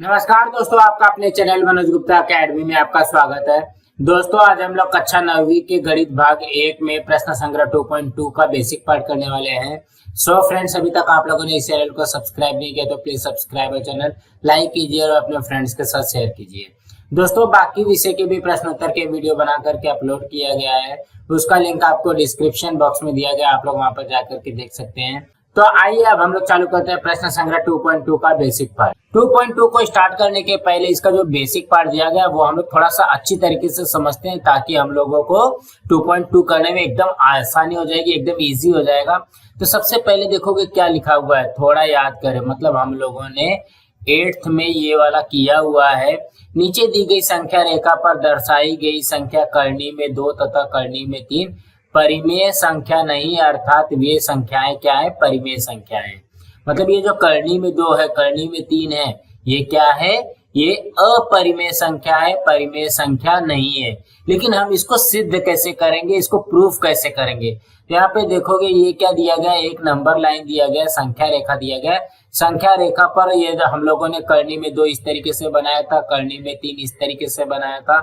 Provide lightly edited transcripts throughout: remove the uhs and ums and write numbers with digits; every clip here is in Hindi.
नमस्कार दोस्तों, आपका अपने चैनल मनोज गुप्ता अकेडमी में आपका स्वागत है। दोस्तों, आज हम लोग कक्षा 9वीं के गणित भाग 1 में प्रश्न संग्रह 2.2 का बेसिक पार्ट करने वाले हैं। सो फ्रेंड्स, अभी तक आप लोगों ने इस चैनल को सब्सक्राइब नहीं किया तो प्लीज सब्सक्राइब चैनल, लाइक कीजिए और अपने फ्रेंड्स के साथ शेयर कीजिए। दोस्तों, बाकी विषय के भी प्रश्नोत्तर के वीडियो बना करके अपलोड किया गया है, उसका लिंक आपको डिस्क्रिप्शन बॉक्स में दिया गया, आप लोग वहां पर जाकर के देख सकते हैं। तो आइए अब हम लोग चालू करते हैं प्रश्न संग्रह 2.2 का बेसिक पार्ट। 2.2 को स्टार्ट करने के पहले इसका जो बेसिक पार्ट दिया गया वो हम लोग थोड़ा सा अच्छी तरीके से समझते हैं, ताकि हम लोगों को 2.2 करने में एकदम आसानी हो जाएगी, एकदम इजी हो जाएगा। तो सबसे पहले देखोगे क्या लिखा हुआ है, थोड़ा याद करें। मतलब हम लोगों ने 8th में ये वाला किया हुआ है। नीचे दी गई संख्या रेखा पर दर्शाई गई संख्या करनी में 2 तथा करनी में 3 परिमेय संख्या नहीं, अर्थात वे संख्याएं क्या है, परिमेय संख्याएं। मतलब ये जो करनी में 2 है, करनी में 3 है, ये क्या है, ये अपरिमेय संख्या है, परिमेय संख्या नहीं है। लेकिन हम इसको सिद्ध कैसे करेंगे, इसको प्रूफ कैसे करेंगे। यहाँ पे देखोगे ये क्या दिया गया, एक नंबर लाइन दिया गया, संख्या रेखा दिया गया। संख्या रेखा पर ये हम लोगों ने करनी में 2 इस तरीके से बनाया था, करनी में 3 इस तरीके से बनाया था।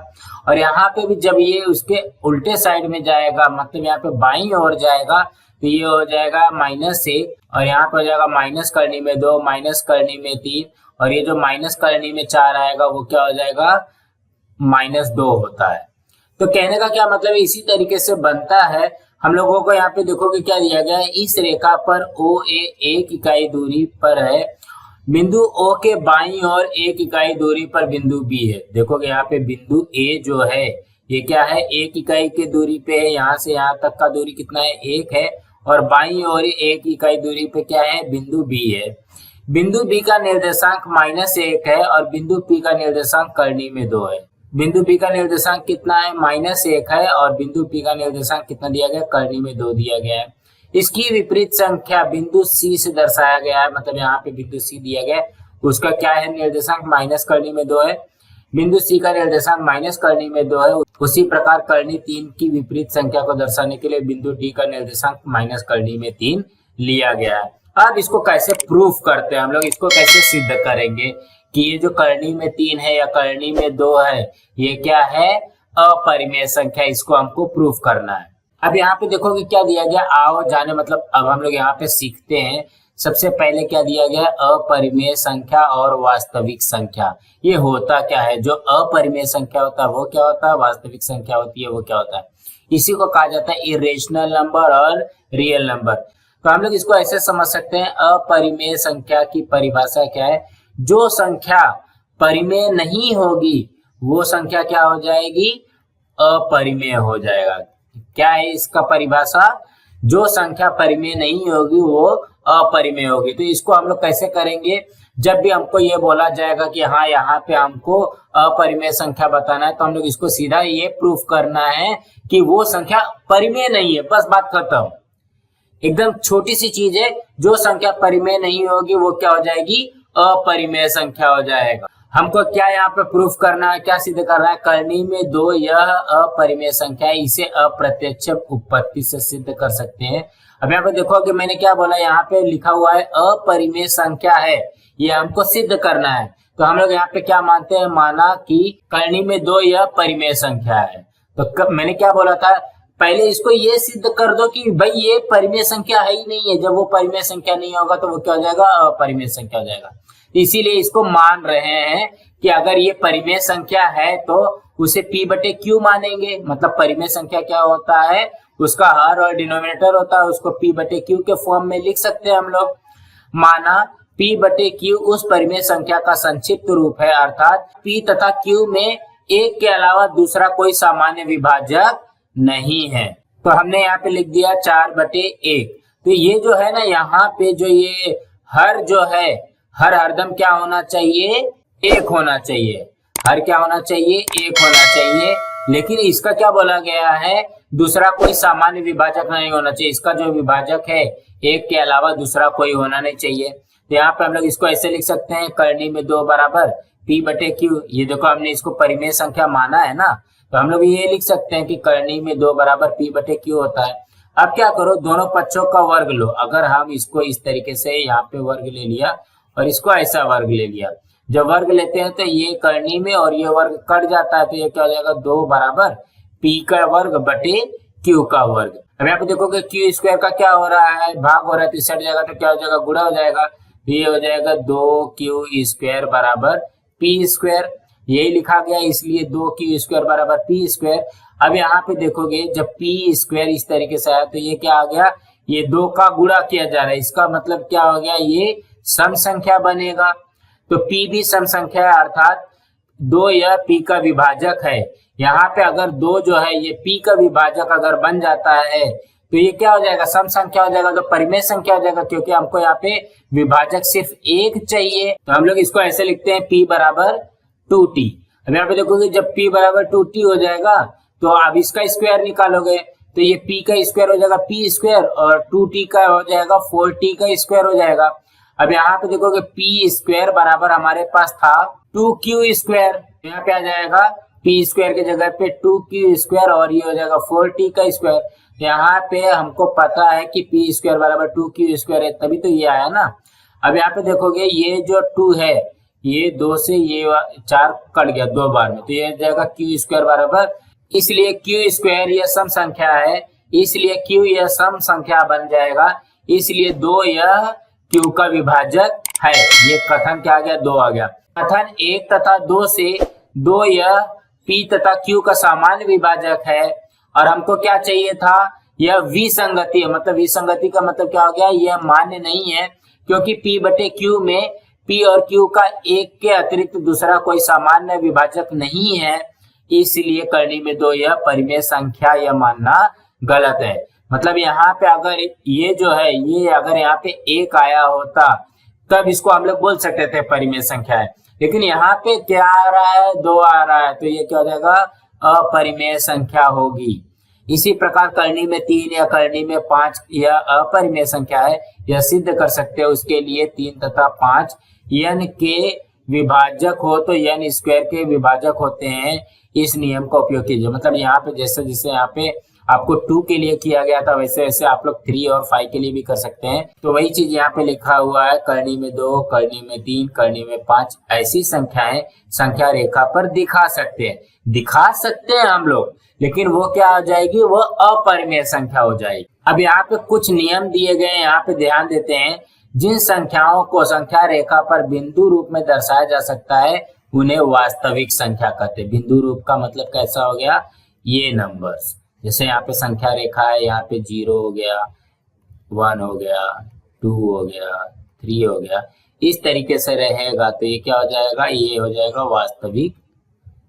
और यहाँ पे भी जब ये उसके उल्टे साइड में जाएगा, मतलब यहाँ पे बाईं ओर जाएगा, तो ये हो जाएगा -1 और यहाँ पे हो जाएगा माइनस करनी में 2, माइनस करनी में 3, और ये जो माइनस करनी में 4 आएगा वो क्या हो जाएगा, -2 होता है। तो कहने का क्या मतलब है, इसी तरीके से बनता है। हम लोगों को यहाँ पे देखोगे क्या दिया गया है, इस रेखा पर OA 1 इकाई दूरी पर है, बिंदु O के बाईं ओर 1 इकाई दूरी पर बिंदु B है। देखोगे यहाँ पे बिंदु A जो है ये क्या है, 1 इकाई की दूरी पे है, यहाँ से यहाँ तक का दूरी कितना है, 1 है, और बाईं ओर 1 इकाई दूरी पे क्या है, बिंदु B है। बिंदु B का निर्देशांक -1 है और बिंदु P का निर्देशांक करनी में 2 है। बिंदु B का निर्देशांक कितना है, -1 है, और बिंदु P का निर्देशांक कितना दिया गया, करनी में 2 दिया गया है। इसकी विपरीत संख्या बिंदु C से दर्शाया गया है। मतलब यहाँ पे बिंदु C दिया गया है, उसका क्या है, निर्देशांक माइनस करनी में 2 है। बिंदु C का निर्देशांक माइनस करनी में 2 है। उसी प्रकार करनी 3 की विपरीत संख्या को दर्शाने के लिए बिंदु D का निर्देशांक माइनस करनी में 3 लिया गया है। अब इसको कैसे प्रूफ करते हैं हम लोग, इसको कैसे सिद्ध करेंगे कि ये जो करनी में 3 है या करनी में 2 है, ये क्या है, अपरिमेय संख्या। इसको हमको प्रूफ करना है। अब यहाँ पे देखोगे क्या दिया गया, आओ जाने, मतलब अब हम लोग यहाँ पे सीखते हैं। सबसे पहले क्या दिया गया, अपरिमेय संख्या और वास्तविक संख्या। ये होता क्या है, जो अपरिमेय संख्या होता है वो क्या होता है, वास्तविक संख्या होती है वो क्या होता है। इसी को कहा जाता है इरेशनल नंबर और रियल नंबर। तो हम लोग इसको ऐसे समझ सकते हैं, अपरिमेय संख्या की परिभाषा क्या है, जो संख्या परिमेय नहीं होगी वो संख्या क्या हो जाएगी, अपरिमेय हो जाएगा। क्या है इसका परिभाषा, जो संख्या परिमेय नहीं होगी वो अपरिमेय होगी। तो इसको हम लोग कैसे करेंगे, जब भी हमको ये बोला जाएगा कि हाँ यहाँ पे हमको अपरिमेय संख्या बताना है, तो हम लोग इसको सीधा ये प्रूफ करना है कि वो संख्या परिमेय नहीं है, बस बात खत्म। एकदम छोटी सी चीज है, जो संख्या परिमेय नहीं होगी वो क्या हो जाएगी, अपरिमेय संख्या हो जाएगा। हमको क्या यहाँ पे प्रूफ करना है, क्या सिद्ध करना है, करनी में 2 यह अपरिमेय संख्या है, इसे अप्रत्यक्ष उत्पत्ति से सिद्ध कर सकते हैं। अब यहाँ पे देखो कि मैंने क्या बोला, यहाँ पे लिखा हुआ है अपरिमेय संख्या है, ये हमको सिद्ध करना है। तो हम लोग यहाँ पे क्या मानते हैं, माना कि करनी में 2 यह परिमेय संख्या है। तो मैंने क्या बोला था, पहले इसको ये सिद्ध कर दो कि भाई ये परिमेय संख्या है ही नहीं है। जब वो परिमेय संख्या नहीं होगा तो वो क्या हो जाएगा, अपरिमेय संख्या हो जाएगा। इसीलिए इसको मान रहे हैं कि अगर ये परिमेय संख्या है तो उसे P/Q मानेंगे। मतलब परिमेय संख्या क्या होता है, उसका हर और डिनोमिनेटर होता है, उसको P/Q के फॉर्म में लिख सकते हैं हम लोग। माना P/Q उस परिमेय संख्या का संक्षिप्त रूप है, अर्थात P तथा Q में एक के अलावा दूसरा कोई सामान्य विभाजक नहीं है। तो हमने यहाँ पे लिख दिया 4/1। तो ये जो है ना, यहाँ पे जो ये हर जो है, हर हरदम क्या होना चाहिए, 1 होना चाहिए। हर क्या होना चाहिए, 1 होना चाहिए। लेकिन इसका क्या बोला गया है, दूसरा कोई सामान्य विभाजक नहीं होना चाहिए। इसका जो विभाजक है 1 के अलावा दूसरा कोई होना नहीं चाहिए। तो यहाँ पे हम लोग इसको ऐसे लिख सकते हैं, करनी में 2 बराबर P/Q। ये देखो हमने इसको परिमेय संख्या माना है ना, तो हम लोग ये लिख सकते हैं कि करनी में 2 बराबर P/Q होता है। अब क्या करो, दोनों पक्षों का वर्ग लो। अगर हम इसको इस तरीके से यहाँ पे वर्ग ले लिया और इसको ऐसा वर्ग ले लिया, जब वर्ग लेते हैं तो ये करनी में और ये वर्ग कट जाता है, तो ये क्या हो जाएगा 2 बराबर p का वर्ग बटे q का वर्ग। अब यहाँ पे देखोगे क्यू स्क्वायर का क्या हो रहा है, भाग हो रहा है, तो इस साइड जाएगा तो क्या हो जाएगा, गुणा हो जाएगा, तो ये हो जाएगा 2q स्क्वायर बराबर p स्क्वायर, यही लिखा गया इसलिए 2q स्क्वायर बराबर p स्क्वायर। अब यहाँ पे देखोगे जब p स्क्वायर इस तरीके से आया तो ये क्या आ गया, ये 2 का गुणा किया जा रहा है, इसका मतलब क्या हो गया, ये सम संख्या बनेगा। तो p भी सम संख्या है, अर्थात 2 यह p का विभाजक है। यहाँ पे अगर 2 जो है ये p का विभाजक अगर बन जाता है तो ये क्या हो जाएगा, सम संख्या हो जाएगा, तो परिमेय संख्या हो जाएगा, क्योंकि हमको यहाँ पे विभाजक सिर्फ एक चाहिए। तो हम लोग इसको ऐसे लिखते हैं p बराबर 2t। अब यहाँ पे देखोगे जब p बराबर 2t हो जाएगा तो अब इसका स्क्वायर निकालोगे तो ये p का स्क्वायर हो जाएगा p स्क्वायर और 2t का हो जाएगा 4t का स्क्वायर हो जाएगा। अब यहाँ पे देखोगे p स्क्वायर बराबर हमारे पास था 2q स्क्वायर, यहाँ पे आ जाएगा p स्क्वायर के जगह पे 2q स्क्वायर और ये हो जाएगा 4t का स्क्वायर। यहाँ पे हमको पता है कि p स्क्वायर बराबर 2q स्क्वायर है, तभी तो ये आया ना। अब यहाँ पे देखोगे ये जो 2 है ये 2 से ये 4 कट गया 2 बार में, तो ये हो जाएगा q स्क्वायर बराबर, इसलिए q स्क्वायर यह सम संख्या है, इसलिए q यह सम संख्या बन जाएगा, इसलिए 2 यह q का विभाजक है। ये कथन क्या आ गया, 2 आ गया। कथन 1 तथा 2 से 2 यह p तथा q का सामान्य विभाजक है और हमको क्या चाहिए था, यह विसंगति है। मतलब विसंगति का मतलब क्या हो गया, यह मान्य नहीं है, क्योंकि p बटे q में p और q का एक के अतिरिक्त दूसरा कोई सामान्य विभाजक नहीं है, इसलिए करनी में 2 यह परिमेय संख्या यह मानना गलत है। मतलब यहाँ पे अगर ये जो है ये अगर यहाँ पे 1 आया होता तब इसको हम लोग बोल सकते थे परिमेय संख्या है, लेकिन यहाँ पे क्या आ रहा है, 2 आ रहा है, तो ये क्या हो जाएगा, अपरिमेय संख्या होगी। इसी प्रकार करनी में 3 या करनी में 5 यह अपरिमेय संख्या है, यह सिद्ध कर सकते हो। उसके लिए 3 तथा 5 n के विभाजक हो तो n स्क्वायर के विभाजक होते हैं, इस नियम का उपयोग कीजिए। मतलब यहाँ पे जैसे जैसे यहाँ पे आपको 2 के लिए किया गया था वैसे वैसे आप लोग 3 और 5 के लिए भी कर सकते हैं। तो वही चीज यहाँ पे लिखा हुआ है, करनी में 2, करनी में 3, करनी में 5 ऐसी संख्याएं संख्या रेखा पर दिखा सकते हैं हम लोग, लेकिन वो क्या हो जाएगी, वो अपरिमेय संख्या हो जाएगी। अब यहाँ पे कुछ नियम दिए गए हैं, यहाँ पे ध्यान देते हैं। जिन संख्याओं को संख्या रेखा पर बिंदु रूप में दर्शाया जा सकता है उन्हें वास्तविक संख्या कहते हैं। बिंदु रूप का मतलब कैसा हो गया, ये नंबर्स, जैसे यहाँ पे संख्या रेखा है, यहाँ पे 0 हो गया, 1 हो गया, 2 हो गया, 3 हो गया, इस तरीके से रहेगा तो ये क्या हो जाएगा, ये हो जाएगा वास्तविक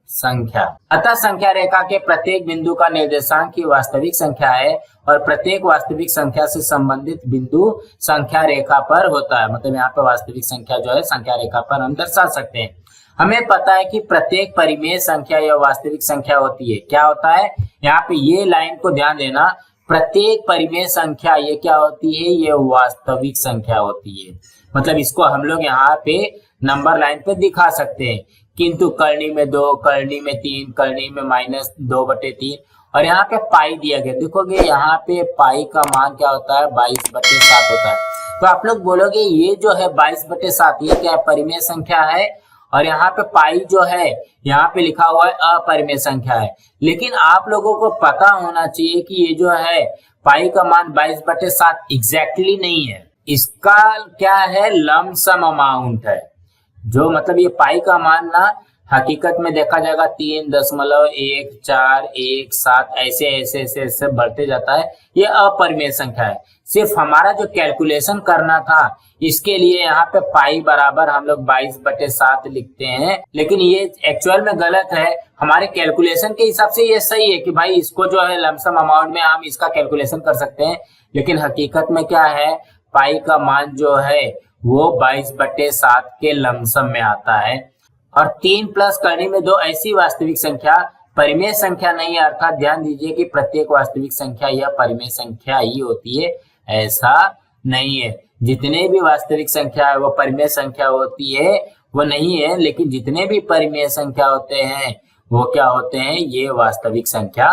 संख्या। अतः संख्या रेखा के प्रत्येक बिंदु का निर्देशांक ही वास्तविक संख्या है और प्रत्येक वास्तविक संख्या से संबंधित बिंदु संख्या रेखा पर होता है। मतलब यहाँ पे वास्तविक संख्या जो है संख्या रेखा पर हम दर्शा सकते हैं। हमें पता है कि प्रत्येक परिमेय संख्या या वास्तविक संख्या होती है। क्या होता है, यहाँ पे ये लाइन को ध्यान देना, प्रत्येक परिमेय संख्या ये क्या होती है, ये वास्तविक संख्या होती है। मतलब इसको हम लोग यहाँ पे नंबर लाइन पे दिखा सकते हैं, किंतु करनी में 2, करनी में 3, करनी में -2/3 और यहाँ पे पाई दिया गया। देखोगे यहाँ पे पाई का मान क्या होता है, 22/7 होता है। तो आप लोग बोलोगे ये जो है 22/7 ये क्या परिमेय संख्या है, और यहाँ पे पाई जो है यहाँ पे लिखा हुआ है अपरिमेय संख्या है। लेकिन आप लोगों को पता होना चाहिए कि ये जो है पाई का मान 22/7 एग्जैक्टली नहीं है, इसका क्या है, लमसम अमाउंट है। जो मतलब ये पाई का मान ना हकीकत में देखा जाएगा 3.1417 ऐसे ऐसे ऐसे ऐसे बढ़ते जाता है, ये अपरिमेय संख्या है। सिर्फ हमारा जो कैलकुलेशन करना था इसके लिए यहाँ पे पाई बराबर हम लोग 22/7 लिखते हैं, लेकिन ये एक्चुअल में गलत है। हमारे कैलकुलेशन के हिसाब से ये सही है कि भाई इसको जो है लमसम अमाउंट में हम इसका कैलकुलेशन कर सकते हैं, लेकिन हकीकत में क्या है, पाई का मान जो है वो 22/7 के लमसम में आता है। और 3 प्लस करनी में 2 ऐसी वास्तविक संख्या परिमेय संख्या नहीं है, अर्थात ध्यान दीजिए कि प्रत्येक वास्तविक संख्या या परिमेय संख्या ही होती है, ऐसा नहीं है। जितने भी वास्तविक संख्या है वो परिमेय संख्या होती है वो नहीं है, लेकिन जितने भी परिमेय संख्या होते हैं वो क्या होते हैं, ये वास्तविक संख्या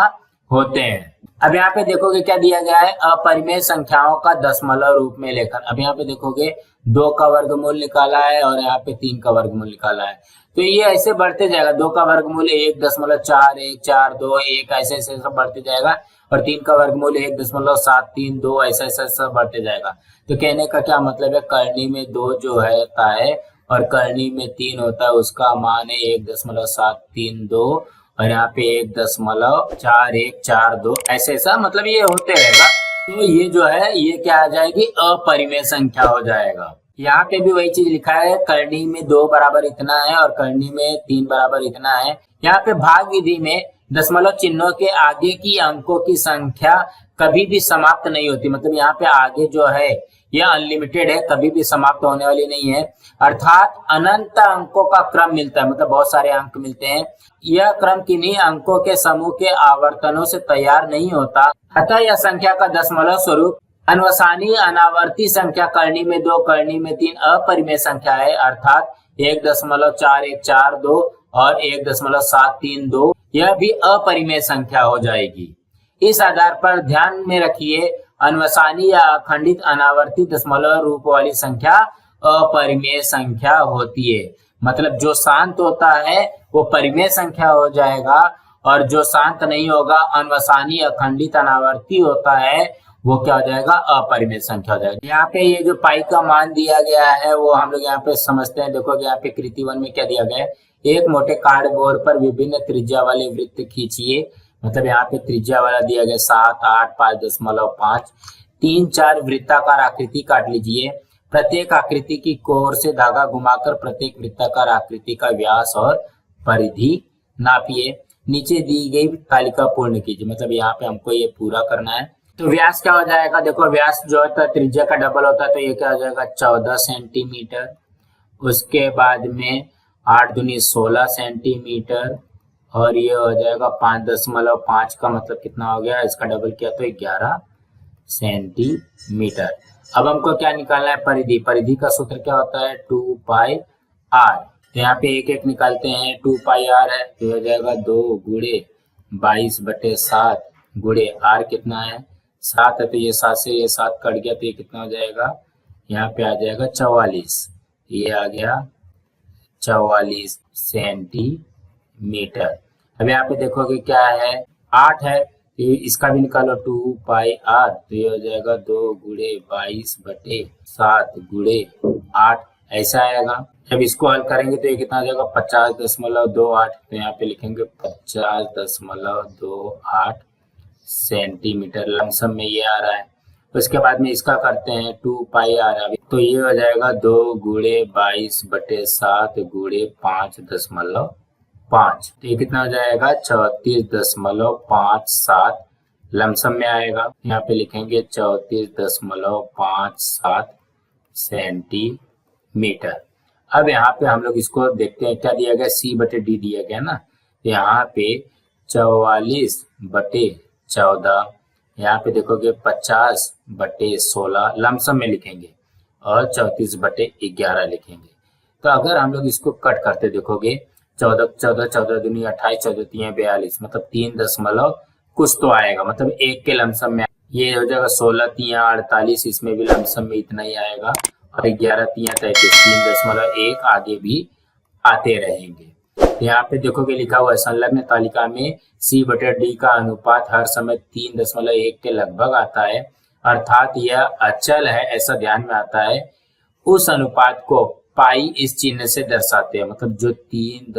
होते हैं। अब यहाँ पे देखोगे क्या दिया गया है, अपरिमेय संख्याओं का दशमलव रूप में लेखन। अब यहाँ पे देखोगे 2 का वर्गमूल निकाला है और यहाँ पे 3 का वर्गमूल निकाला है, तो ये ऐसे बढ़ते जाएगा। 2 का वर्गमूल 1.4142 1 ऐसे ऐसे सब बढ़ते जाएगा, और 3 का वर्गमूल 1.732 ऐसा ऐसा सब बढ़ते जाएगा। तो कहने का क्या मतलब है, करनी में 2 जो है होता है और करनी में 3 होता है, उसका मान है 1.732 और यहाँ पे 1.4142 ऐसे ऐसा मतलब ये होते रहेगा। तो ये जो है ये क्या आ जाएगी, अपरिमेय संख्या हो जाएगा। यहाँ पे भी वही चीज लिखा है, करनी में 2 बराबर इतना है और करनी में 3 बराबर इतना है। यहाँ पे भाग विधि में दशमलव चिन्हों के आगे की अंकों की संख्या कभी भी समाप्त नहीं होती, मतलब यहाँ पे आगे जो है यह अनलिमिटेड है, कभी भी समाप्त होने वाली नहीं है, अर्थात अनंत अंकों का क्रम मिलता है, मतलब बहुत सारे अंक मिलते हैं। यह क्रम किन्हीं अंकों के समूह के आवर्तनों से तैयार नहीं होता, अतः यह संख्या का दशमलव स्वरूप अनवसानी अनावर्ती संख्या करनी में 2 करनी में 3 अपरिमेय संख्या है, अर्थात 1.4142 और 1.732 यह भी अपरिमेय संख्या हो जाएगी। इस आधार पर ध्यान में रखिए, अनवसानी या अखंडित अनावर्ती दशमलव रूप वाली संख्या अपरिमेय संख्या होती है। मतलब जो शांत होता है वो परिमेय संख्या हो जाएगा, और जो शांत नहीं होगा अनवसानी अखंडित अनावर्ती होता है वो क्या हो जाएगा, अपरिमेय संख्या हो जाएगा। यहाँ पे ये जो पाई का मान दिया गया है वो हम लोग यहाँ पे समझते हैं। देखो यहाँ पे कृति 1 में क्या दिया गया है, एक मोटे कार्डबोर्ड पर विभिन्न त्रिज्या वाले वृत्त खींचिए। मतलब यहाँ पे त्रिज्या वाला दिया गया 7, 8, 5.5, 3-4 वृत्ताकार आकृति काट लीजिए। प्रत्येक आकृति की कोर से धागा घुमाकर प्रत्येक वृत्ताकार आकृति का व्यास और परिधि नापिए। नीचे दी गई तालिका पूर्ण कीजिए। मतलब यहाँ पे हमको ये पूरा करना है। तो व्यास क्या हो जाएगा, देखो व्यास जो होता है त्रिज्या का डबल होता है, तो ये क्या हो जाएगा 14 सेंटीमीटर। उसके बाद में 8 दूनी 16 सेंटीमीटर, और ये हो जाएगा 5.5 का मतलब कितना हो गया, इसका डबल किया तो 11 सेंटीमीटर। अब हमको क्या निकालना है, परिधि। परिधि का सूत्र क्या होता है, 2 पाई आर। तो यहाँ पे एक एक निकालते हैं। 2 पाई आर है तो हो जाएगा 2 गुणे 22/7 गुणे आर कितना है 7 है, तो ये 7 से ये 7 कट गया तो ये कितना हो जाएगा, यहाँ पे आ जाएगा 44। ये आ गया 44 सेंटीमीटर। अब यहाँ पे देखोगे क्या है, 8 है तो इसका भी निकालो 2 पाई आर, तो ये हो जाएगा 2 गुणे 22/7 गुणे 8 ऐसा आएगा। जब इसको हल करेंगे तो ये कितना आ जाएगा 50.28। तो यहाँ पे लिखेंगे 50.28 सेंटीमीटर। लमसम में ये आ रहा है। उसके बाद में इसका करते हैं 2 पाई आर, तो ये हो जाएगा 2 गुणे 22/7 गुणे 5.5। तो ये कितना हो जाएगा 34.57 लमसम में आएगा। यहाँ पे लिखेंगे 34.57 सेंटीमीटर। अब यहाँ पे हम लोग इसको देखते हैं क्या दिया गया, C/D दिया गया ना। यहाँ पे 44/14, यहाँ पे देखोगे 50/16 लमसम में लिखेंगे, और 34/11 लिखेंगे। तो अगर हम लोग इसको कट करते देखोगे 14 14 14 दूनी 28 14 3 42, मतलब 3 दशमलव कुछ तो आएगा, मतलब एक के लमसम में ये हो जाएगा 16 3 48, इसमें भी लमसम में इतना ही आएगा, और 11 3 33, 3.1 आगे भी आते रहेंगे। यहाँ पे देखोगे लिखा हुआ है संलग्न तालिका में C/D का अनुपात हर समय 3.1 के लगभग आता है, अर्थात यह अचल है ऐसा ध्यान में आता है। उस अनुपात को पाई इस चिन्ह से दर्शाते हैं, मतलब जो 3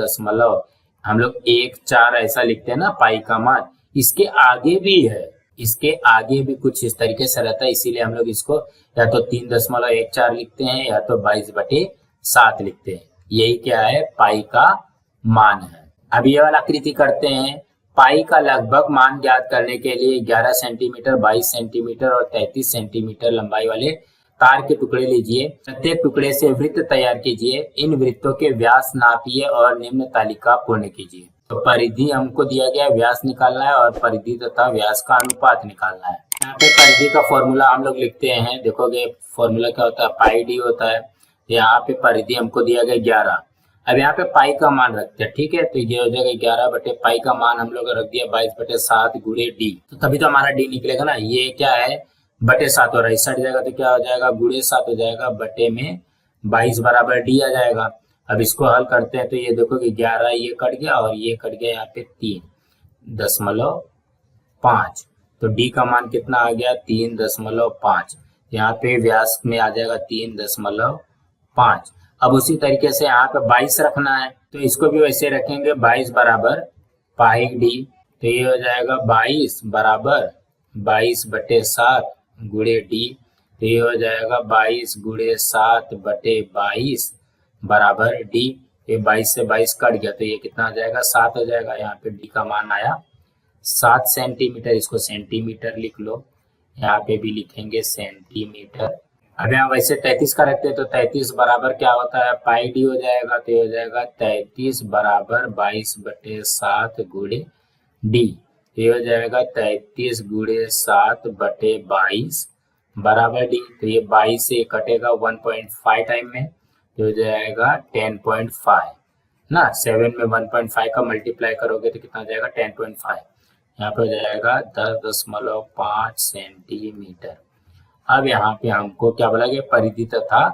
हम लोग 1 4 ऐसा लिखते हैं ना पाई का मान, इसके आगे भी है, इसके आगे भी कुछ इस तरीके से रहता है, इसीलिए हम लोग इसको या तो 3.14 लिखते हैं या तो 22/7 लिखते हैं। यही क्या है, पाई का मान है। अब ये वाला आकृति करते हैं। पाई का लगभग मान ज्ञात करने के लिए 11 सेंटीमीटर 22 सेंटीमीटर और 33 सेंटीमीटर लंबाई वाले तार के टुकड़े लीजिए। प्रत्येक टुकड़े से वृत्त तैयार कीजिए। इन वृत्तों के व्यास नापिए और निम्न तालिका पूर्ण कीजिए। तो परिधि हमको दिया गया, व्यास निकालना है और परिधि तथा व्यास का अनुपात निकालना है। यहाँ पे परिधि का फॉर्मूला हम लोग लिखते हैं। देखोगे फॉर्मूला क्या होता है, पाई डी होता है। यहाँ पे परिधि हमको दिया गया 11, अब यहाँ पे पाई का मान रखते हैं, ठीक है। तो ये हो जाएगा 11 बटे पाई का मान हम लोग रख दिया 22/7 गुणे डी। तो तभी तो हमारा डी निकलेगा ना। ये क्या है बटे 7 हो रहा है, इस साइड जाएगा तो क्या हो जाएगा गुणे 7 हो जाएगा, बटे में 22 बराबर डी आ जाएगा। अब इसको हल करते हैं तो ये देखो कि 11 ये कट गया और ये कट गया यहाँ पे 3.5। तो डी का मान कितना आ गया 3.5। यहाँ पे व्यास में आ जाएगा 3.5। अब उसी तरीके से यहाँ पे 22 रखना है तो इसको भी वैसे रखेंगे 22 बराबर पाई डी। तो ये हो जाएगा 22 बराबर 22/7 गुणे डी। तो ये हो जाएगा 22 गुणे 7 बटे 22 बराबर डी। ये 22 से 22 कट गया तो ये कितना आ जाएगा 7 हो जाएगा। यहाँ पे डी का मान आया 7 सेंटीमीटर। इसको सेंटीमीटर लिख लो, यहाँ पे भी लिखेंगे सेंटीमीटर। अब यहाँ वैसे 33 का रखते हैं तो 33 बराबर क्या होता है पाई डी हो जाएगा। तो ये हो जाएगा 33 बराबर 22/7 गुणे डी। ये हो जाएगा 33 गुणे 7 बटे 22 बराबर डी। तो ये 22 से कटेगा 1.5 टाइम में तो हो जाएगा 10.5 ना। 7 में 1.5 का मल्टीप्लाई करोगे तो कितना हो जाएगा 10.5। यहाँ पे हो जाएगा 10.5 सेंटीमीटर। अब यहाँ पे हमको क्या बोला गया परिधि तथा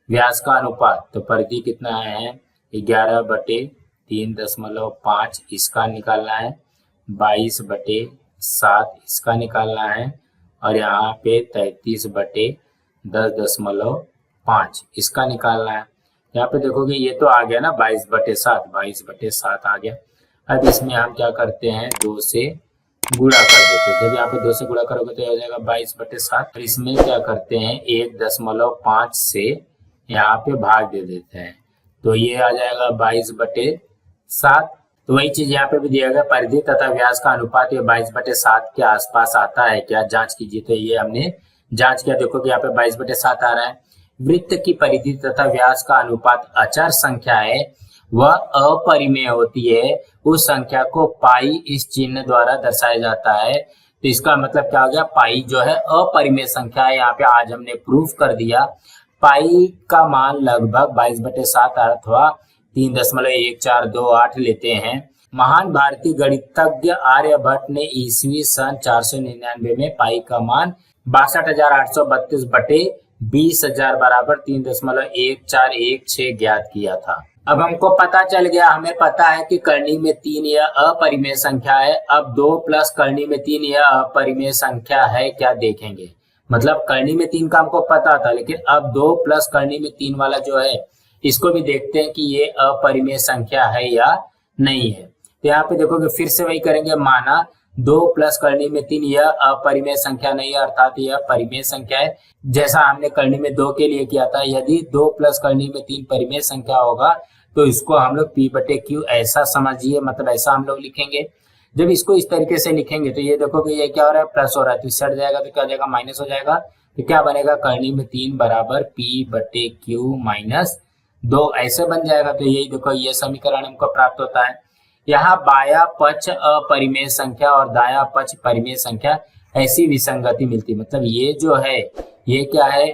व्यास का अनुपात। तो परिधि कितना है 11/3.5 इसका निकालना है, 22/7 इसका निकालना है और यहाँ पे 33/10.5 इसका निकालना है। यहाँ पे देखोगे ये तो आ गया ना 22/7 आ गया। अब इसमें हम क्या करते हैं 2 से गुणा कर देते हैं। जब यहाँ पे 2 से गुणा करोगे तो हो जाएगा 22/7। और इसमें क्या करते हैं 1.5 से यहाँ पे भाग दे देते हैं तो ये आ जाएगा 22/7। तो वही चीज यहाँ पे भी दिया गया परिधि तथा व्यास का अनुपात ये 22/7 के आसपास आता है क्या जांच कीजिए। तो ये हमने जांच किया, देखो कि यहाँ पे 22/7 आ रहा है। वृत्त की परिधि तथा व्यास का अनुपात अचर संख्या है, वह अपरिमेय होती है, उस संख्या को पाई इस चिन्ह द्वारा दर्शाया जाता है। तो इसका मतलब क्या हो गया पाई जो है अपरिमेय संख्या है। यहाँ पे आज हमने प्रूफ कर दिया पाई का मान लगभग 22/7 अथवा 3.1428 लेते हैं। महान भारतीय गणितज्ञ आर्यभट्ट ने ईस्वी सन 499 में पाई का मान 62,832 बटे 20,000 बराबर 3.1416 ज्ञात किया था। अब हमको पता चल गया, हमें पता है कि करनी में 3 यह अपरिमेय संख्या है। अब 2 प्लस करनी में 3 यह अपरिमेय संख्या है क्या देखेंगे। मतलब करनी में 3 का हमको पता था, लेकिन अब 2 प्लस करनी में 3 वाला जो है इसको भी देखते हैं कि ये अपरिमेय संख्या है या नहीं है। तो यहाँ पे देखोगे फिर से वही करेंगे, माना 2 प्लस करनी में 3 यह अपरिमेय संख्या नहीं है अर्थात यह परिमेय संख्या है, जैसा हमने करनी में 2 के लिए किया था। यदि 2 प्लस करनी में 3 परिमेय संख्या होगा तो इसको हम लोग P/Q ऐसा समझिए, मतलब ऐसा हम लोग लिखेंगे। जब इसको इस तरीके से लिखेंगे तो ये देखोगे ये क्या हो रहा है प्लस हो रहा है, तो इस हट जाएगा तो क्या हो जाएगा माइनस हो जाएगा। तो क्या बनेगा करनी में 3 बराबर P/Q - 2 ऐसे बन जाएगा। तो यही देखो ये समीकरण हमको प्राप्त होता है। यहाँ बाया पक्ष अपरिमेय संख्या और दाया पक्ष परिमेय संख्या ऐसी विसंगति मिलती, मतलब ये जो है ये क्या है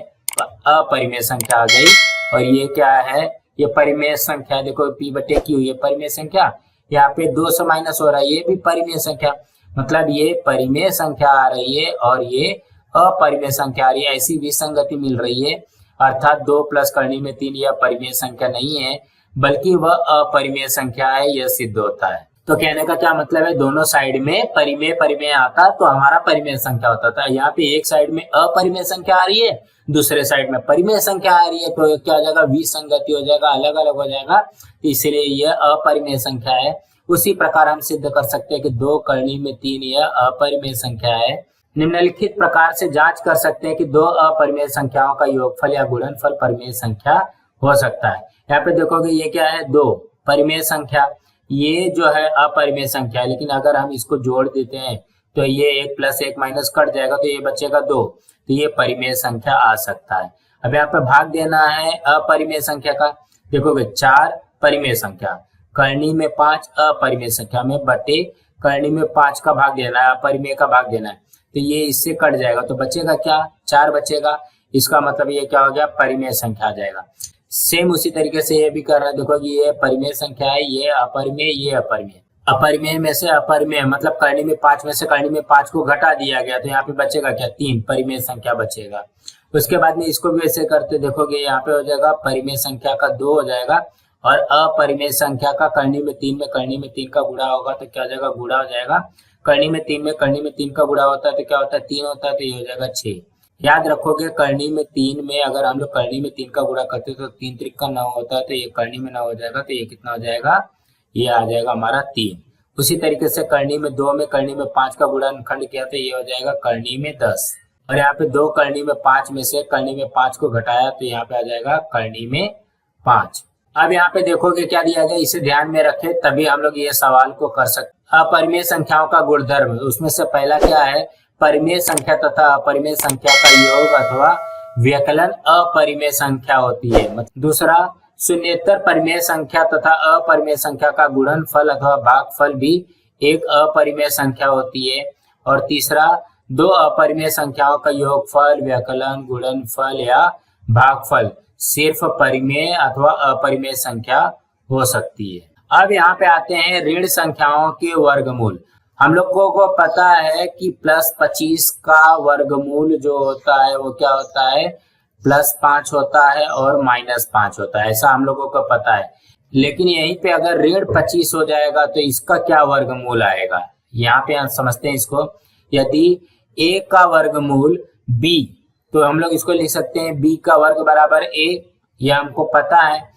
अपरिमेय संख्या आ गई और ये क्या है ये परिमेय संख्या। देखो P/Q ये परिमेय संख्या, यहाँ पे 2 से माइनस हो रहा है ये भी परिमेय संख्या, मतलब ये परिमेय संख्या आ रही है और ये अपरिमेय संख्या आ रही है, ऐसी विसंगति मिल रही है। अर्थात 2 प्लस करनी में 3 यह परिमेय संख्या नहीं है बल्कि वह अपरिमेय संख्या है, यह सिद्ध होता है। तो कहने का क्या मतलब है, दोनों साइड में परिमेय परिमेय आता तो हमारा परिमेय संख्या होता था। यहाँ पे एक साइड में अपरिमेय संख्या आ रही है, दूसरे साइड में परिमेय संख्या आ रही है, तो क्या हो जाएगा विसंगति हो जाएगा, अलग अलग हो जाएगा, इसलिए यह अपरिमेय संख्या है। उसी प्रकार हम सिद्ध कर सकते हैं कि 2 करनी में 3 यह अपरिमेय संख्या है। निम्नलिखित प्रकार से जांच कर सकते हैं कि 2 अपरिमेय संख्याओं का योगफल या गुणनफल परिमेय संख्या हो सकता है। यहाँ पे देखोगे ये क्या है 2 परिमेय संख्या, ये जो है अपरिमेय संख्या है, लेकिन अगर हम इसको जोड़ देते हैं तो ये 1 + 1 माइनस कट जाएगा तो ये बचेगा 2, तो ये परिमेय संख्या आ सकता है। अब यहाँ पे भाग देना है अपरिमेय संख्या का, देखोगे 4 परिमेय संख्या, करनी में 5 अपरिमेय संख्या में बटे करनी में 5 का भाग देना है, अपरिमेय का भाग देना है, तो ये इससे कट जाएगा तो बचेगा क्या 4 बचेगा। इसका मतलब ये क्या हो गया परिमेय संख्या आ जाएगा। सेम उसी तरीके से ये भी कर रहा है। देखो कि ये परिमेय संख्या है, ये अपरिमेय, ये अपरिमेय। अपरिमेय में से अपरिमेय मतलब करनी में 5 में से करनी में 5 को घटा दिया गया, तो यहाँ पे बचेगा क्या, 3 परिमेय संख्या बचेगा। उसके बाद में इसको भी ऐसे करते देखोगे, यहाँ पे हो जाएगा परिमेय संख्या का 2 हो जाएगा और अपरिमेय संख्या का करनी में 3 में करनी में 3 का गुणा होगा तो क्या हो जाएगा, गुणा हो जाएगा। करनी में 3 में करनी में 3 का गुणा होता है तो क्या होता है, 3 होता है, तो ये हो जाएगा 6। याद रखोगे करनी में 3 में अगर हम लोग करनी में 3 का गुणा करते तो 3 त्रिक 9 होता है, तो ये करनी में 9 हो जाएगा, तो ये कितना हो जाएगा, ये आ जाएगा हमारा 3। उसी तरीके से करनी में 2 में करनी में 5 का गुणनखंड किया तो ये हो जाएगा करनी में 10। और यहाँ पे 2 करनी में 5 में से करनी में 5 को घटाया तो यहाँ पे आ जाएगा करनी में 5। अब यहाँ पे देखोगे क्या दिया गया, इसे ध्यान में रखें तभी हम लोग ये सवाल को कर सकते। अपरिमेय संख्याओं का गुणधर्म, उसमें से पहला क्या है, परिमेय संख्या तथा अपरिमेय संख्या का योग अथवा व्यकलन अपरिमेय संख्या होती है। दूसरा, शून्येतर परिमेय संख्या तथा अपरिमेय संख्या का गुणनफल अथवा भागफल भी एक अपरिमेय संख्या होती है। और तीसरा, 2 अपरिमेय संख्याओं का योगफल, व्यकलन, गुणनफल या भागफल सिर्फ परिमेय अथवा अपरिमेय संख्या हो सकती है। अब यहाँ पे आते हैं ऋण संख्याओं के वर्गमूल। हम लोगों को पता है कि +25 का वर्गमूल जो होता है वो क्या होता है, +5 होता है और -5 होता है, ऐसा हम लोगों को पता है। लेकिन यहीं पे अगर ऋण 25 हो जाएगा तो इसका क्या वर्गमूल आएगा, यहाँ पे हम समझते हैं इसको। यदि a का वर्गमूल b, तो हम लोग इसको लिख सकते हैं b का वर्ग बराबर a, यह हमको पता है।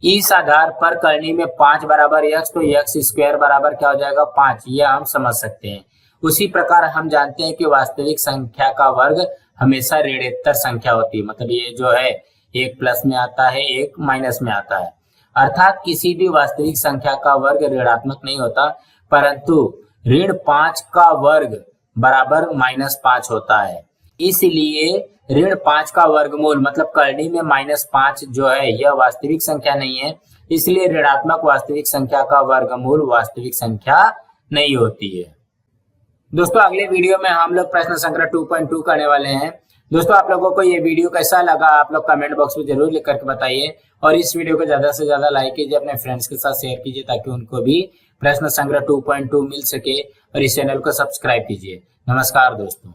इस आधार पर करनी में 5 बराबर x, तो x स्क्वायर बराबर क्या हो जाएगा, 5, यह हम समझ सकते हैं। उसी प्रकार हम जानते हैं कि वास्तविक संख्या का वर्ग हमेशा ऋणोत्तर संख्या होती है, मतलब ये जो है एक प्लस में आता है, एक माइनस में आता है। अर्थात किसी भी वास्तविक संख्या का वर्ग ऋणात्मक नहीं होता, परंतु ऋण 5 का वर्ग बराबर -5 होता है। इसलिए ऋण 5 का वर्गमूल मतलब करनी में -5 जो है यह वास्तविक संख्या नहीं है, इसलिए ऋणात्मक वास्तविक संख्या का वर्गमूल वास्तविक संख्या नहीं होती है। दोस्तों अगले वीडियो में हम लोग प्रश्न संख्या 2.2 करने वाले हैं। दोस्तों आप लोगों को ये वीडियो कैसा लगा आप लोग कमेंट बॉक्स में जरूर लिख करके बताइए और इस वीडियो को ज्यादा से ज्यादा लाइक कीजिए, अपने फ्रेंड्स के साथ शेयर कीजिए ताकि उनको भी प्रश्न संग्रह 2.2 मिल सके और इस चैनल को सब्सक्राइब कीजिए। नमस्कार दोस्तों।